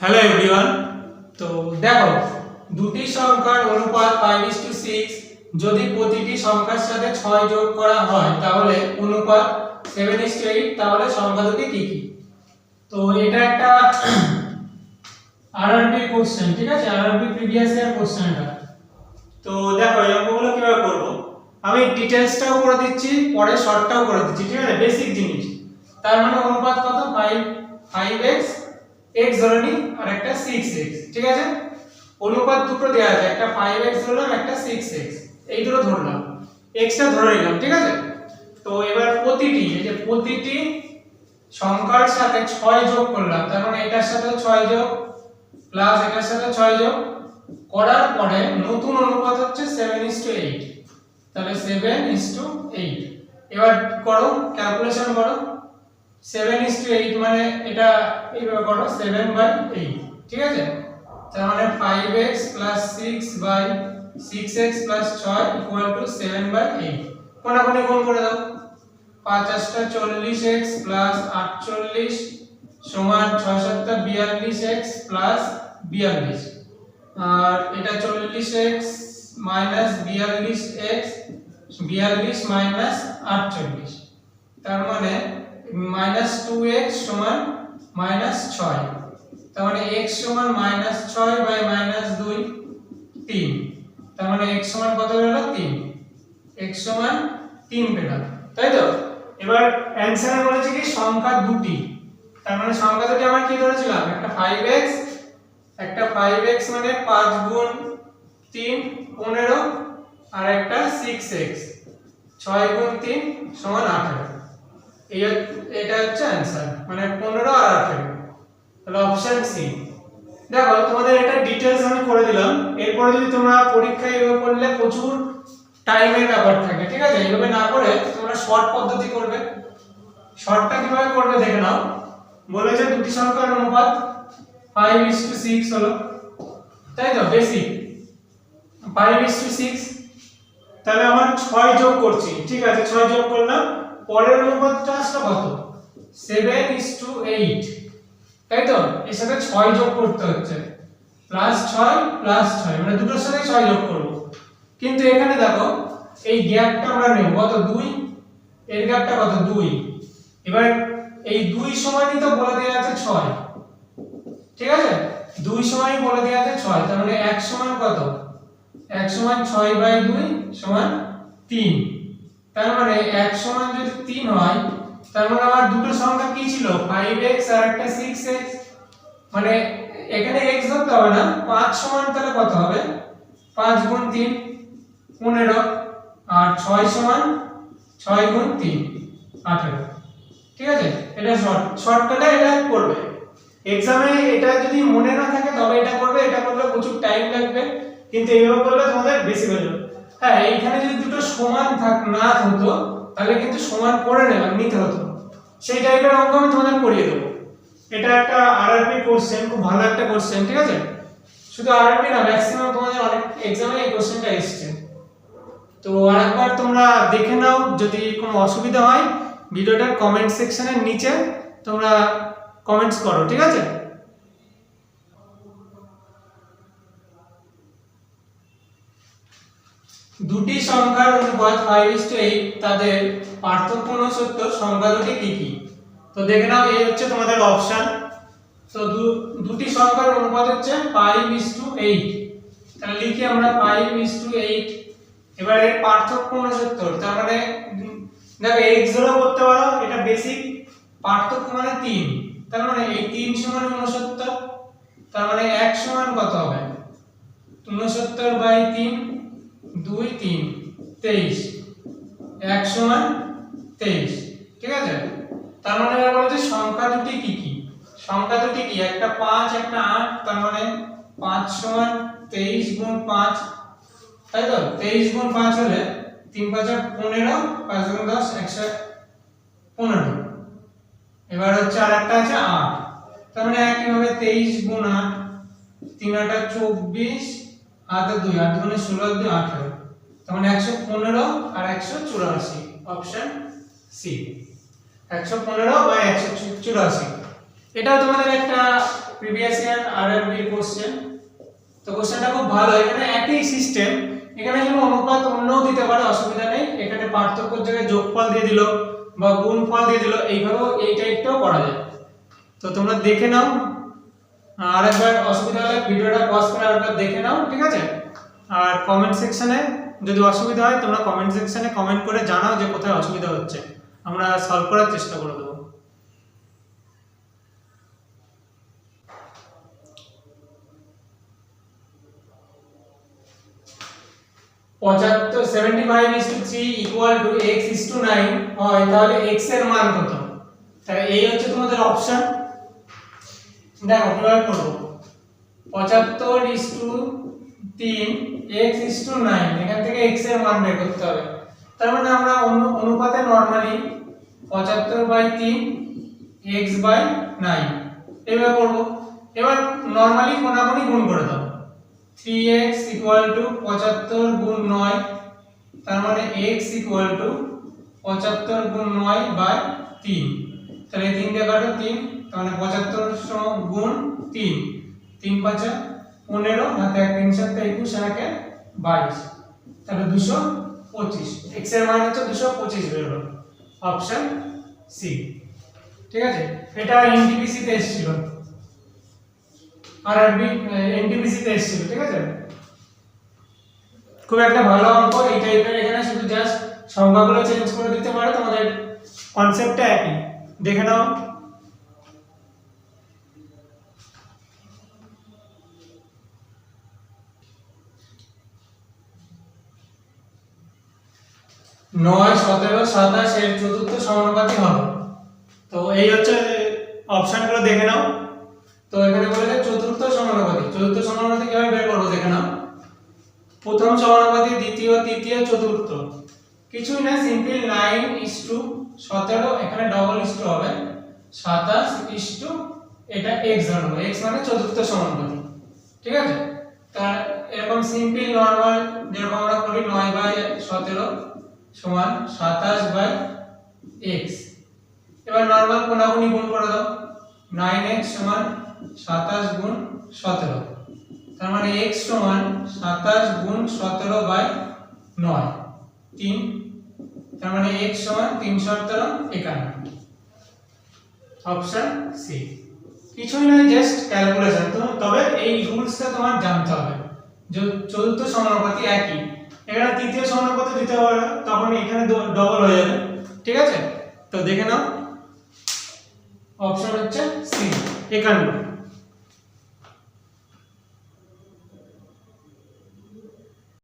Hello everyone. তো দেখো, দুটি সংখ্যার অনুপাত 5:6 যদি প্রতিটি সংখ্যার সাথে 6 যোগ করা হয় তাহলে অনুপাত 7:8। তাহলে সংখ্যা দুটি কি কি? তো এটা একটা আরআরবি কোশ্চেন, ঠিক আছে? আরআরবি প্রিভিয়াস ইয়ার কোশ্চেনটা। তো দেখো এই অঙ্কগুলো কিভাবে করব, আমি ডিটেইলসটাও করে দিচ্ছি, পরে শর্টটাও করে দিচ্ছি, ঠিক আছে? বেসিক জিনিস। তার মানে অনুপাত কত? 5x x ধরে নি আর একটা 6x, ঠিক আছে? অনুপাত দুটো দেয়া আছে, একটা 5x ধরলাম, একটা 6x, এই দুটো ধরলাম, x টা ধরে নিলাম, ঠিক আছে? তো এবার প্রতিটি সংখ্যার সাথে 6 যোগ করলাম, তার মানে এটার সাথে 6 যোগ প্লাস এটার সাথে 6 যোগ করার পরে নতুন অনুপাত হচ্ছে 7:8। তাহলে 7:8। এবার করো, ক্যালকুলেশন করো। 7:8 মানে এটা এইভাবে করো, 7/8, ঠিক আছে? তার মানে 5x + 6/6x + 6 = 7/8। কোনাকুনি গুণ করে দাও। 5 × 8 = 40x + 48 = 6 × 7 = 42x + 42। আর এটা 40x - 42x 42 - 48, তার মানে -2x = -6। তার মানে x = -6/-2 3। তার মানে x সমান কত হলো? 3। x সমান 3 পেলাম, তাই তো? এবার অ্যানসারে বলেছে কি সংখ্যা দুটি, তার মানে সংখ্যা দুটি আমরা কি ধরেছিলাম? একটা 5x, একটা 5x মানে 5 গুণ 3 15, আর একটা 6x 6 গুণ 3 সমান 18। এটা হচ্ছে অ্যানসার, মানে 15 আর 18। তাহলে অপশন সি। দেখো তোমাদের এটা ডিটেইলস আমি করে দিলাম। এরপরে যদি তোমরা পরীক্ষায় এভাবে করলে প্রচুর টাইমের ব্যাপার থাকে, ঠিক আছে? এইভাবে না করে তোমরা শর্ট পদ্ধতি করবে। শর্টটা কিভাবে করবে দেখে নাও। বলেছে দুটি সংখ্যার অনুপাত 5:6 হলো, তাই তো? বেসিক 5:6। তাহলে আমার 6 যোগ করছি, ঠিক আছে? 6 যোগ করলাম, পরের অনুপাতটা আসলে কত? 7:8, তাই তো? এর সাথে 6 যোগ করতে হচ্ছে, +6 +6, মানে দুটোর সাথে 6 যোগ করব। কিন্তু এখানে দেখো এই গ্যাপটা আমরা নেব কত? 2। এর গ্যাপটা কত? 2। এবার এই 2 সমানই তো বলে দেয়া আছে 6, ঠিক আছে? 2 সমানই বলে দেয়া আছে 6, তার মানে 1 সমান কত? 1 সমান 6/2 সমান 3। তার মানে 1 সমান যদি 3 হয়, তার মানে আমার দুটো সংখ্যা কি ছিল? 5x আর একটা 6x। মানে এখানে x ধরতে হবে না। 5 সমান তাহলে কত হবে? 5 গুণ 3 15, আর 6 সমান 6 গুণ 3 18, ঠিক আছে? এটা শর্টকাটে এটা করবে। এক্সামে এটা যদি মনে না থাকে তবে এটা করবে, এটা করলে প্রচুর টাইম লাগবে, কিন্তু এইভাবে করলে তোমাদের বেশি হয়ে যাবে। হ্যাঁ, এইখানে যদি দুটো সমান না হতো তাহলে কিন্তু সমান করে নিতে হতো, সেই টাইপের অঙ্ক আমি তোমাদের করিয়ে দেবো। এটা একটা আরআরবি কোশ্চেন, খুব ভালো একটা কোশ্চেন, ঠিক আছে? শুধু আরআরবি না, ম্যাক্সিমাম তোমাদের অনেক এক্সামে এই কোশ্চেনটা এসেছে। তো আরেকবার তোমরা দেখে নাও, যদি কোনো অসুবিধা হয় ভিডিওটার কমেন্ট সেকশনের নিচে তোমরা কমেন্টস করো, ঠিক আছে? দুটি সংখ্যার অনুপাত 5:8, তাদের পার্থক্যপূর্ণ সত্য সংখ্যা দুটি কি কি? তো দেখে নাও, এই হচ্ছে তোমাদের অপশন। তো দুটি সংখ্যার অনুপাত হচ্ছে 5:8। তাহলে লিখি আমরা 5:8। এবার এর পার্থক্যপূর্ণ সত্য, তার মানে দেখো x ধরে করতে পারো, এটা বেসিক। পার্থক্য মানে 3, তার মানে এই 3 সমান 69। তার মানে 1 সমান কত হবে? 69/3 2 3 23, 1 সমান 23, ঠিক আছে? তার মানে এবার বলছে সংখ্যা দুটি কি কি? সংখ্যা দুটি কি? একটা 5 একটা 8, তার মানে 5 সমান 23 গুণ 5, তাই তো? 23 গুণ 5 হলে 3 5 15, 5 গুণ 10 115। এবার হচ্ছে আরেকটা আছে 8, তার মানে একই ভাবে 23 গুণ 8, 3 8 24, হাতে 2, 8 গুণে 16 2 18, তার মানে 115 আর 184, অপশন সি। 115/184। এটাও তোমাদের একটা প্রিভিয়াস ইয়ার আরআরবি কোশ্চেন। তো কোশ্চেনটা খুব ভালো, এখানে একই সিস্টেম, এখানে যেন অনুপাত অন্যও দিতে পারে, অসুবিধা নেই। এখানে পার্থক্যের জায়গায় যোগফল দিয়ে দিল বা গুণফল দিয়ে দিল, এইভাবেও এই টাইপটাও করা যায়। তো তোমরা দেখে নাও, আরেকবার অসুবিধা হলে ভিডিওটা পজ করে আরেকবার দেখে নাও, ঠিক আছে? আর কমেন্ট সেকশনে যদি অসুবিধা হয় তোমরা কমেন্ট সেকশনে কমেন্ট করে জানাও যে কোথায় অসুবিধা হচ্ছে, আমরা সলভ করার চেষ্টা করে দেবো। পঁচাত্তর 75:3 ইকুয়াল টু x:9 হয়, তাহলে x এর মান কত? তাহলে এই হচ্ছে তোমাদের অপশন। দেখো কিভাবে করব। 75:3 x:9, এখান থেকে x এর মান বের করতে হবে। তার মানে আমরা অনুপাতে নরমালি 75/3 x/9 এভাবে করব। এবার নরমালি কোনাকুনি গুণ করে দাও। 3x ইকুয়াল টু 75 গুণ 9, তার মানে x ইকুয়াল টু 75 গুণ 9/3। তাহলে 3 দিয়ে কাটো 3, তার মানে 75 গুণ 3, 3 5 15, হাতে 1 3 7 21 আর 1 22, তাহলে 225। x এর মান হচ্ছে 225 বের হলো, অপশন সি। ঠিক আছে, এটা এনটিপিসি তে এসেছিল, আরআরবি এনটিপিসি তে এসেছিল, ঠিক আছে? খুব একটা ভালো অঙ্ক এই টাইপের, এখানে শুধু জাস্ট সংখ্যাগুলো চেঞ্জ করে দিতে পারো, তোমাদের কনসেপ্টটা একই। দেখে নাও। নয় 17 27 এর চতুর্থ সমানুপাতিক হবে। তো এই হচ্ছে অপশনগুলো, দেখে নাও। তো এখানে বলেছে চতুর্থ সমানুপাতিক। চতুর্থ সমানুপাতিক কিভাবে বের করব দেখে নাও। প্রথম সমানুপাতিক, দ্বিতীয়, তৃতীয়, চতুর্থ, কিছুই না, সিম্পল 9:17, এখানে ডবল ইস টু হবে 27 এটা x ধরবো, x মানে চতুর্থ সমানুপাতিক, ঠিক আছে? তা এরকম সিম্পল নরমাল যেরকম আমরা করি 9/17 সমান 27/x। এবার নরমাল কোনাকুনি গুণ করে দাও। 9x সমান 27 গুণ 17, তার মানে x সমান 27 গুণ 17/9, 3, তার মানে x সমান 3 17 51, অপশন সি। কিছুই নয়, জাস্ট ক্যালকুলেশন। তো তবে এই রুলসটা তোমার জানতে হবে। যে চতুর্থ সমানুপাতি একই, এখানে তৃতীয় সমানুপাতি দিতে হবে, তখন এখানে ডবল হয়ে যাবে, ঠিক আছে? তো দেখে নাও, অপশন হচ্ছে সি 51।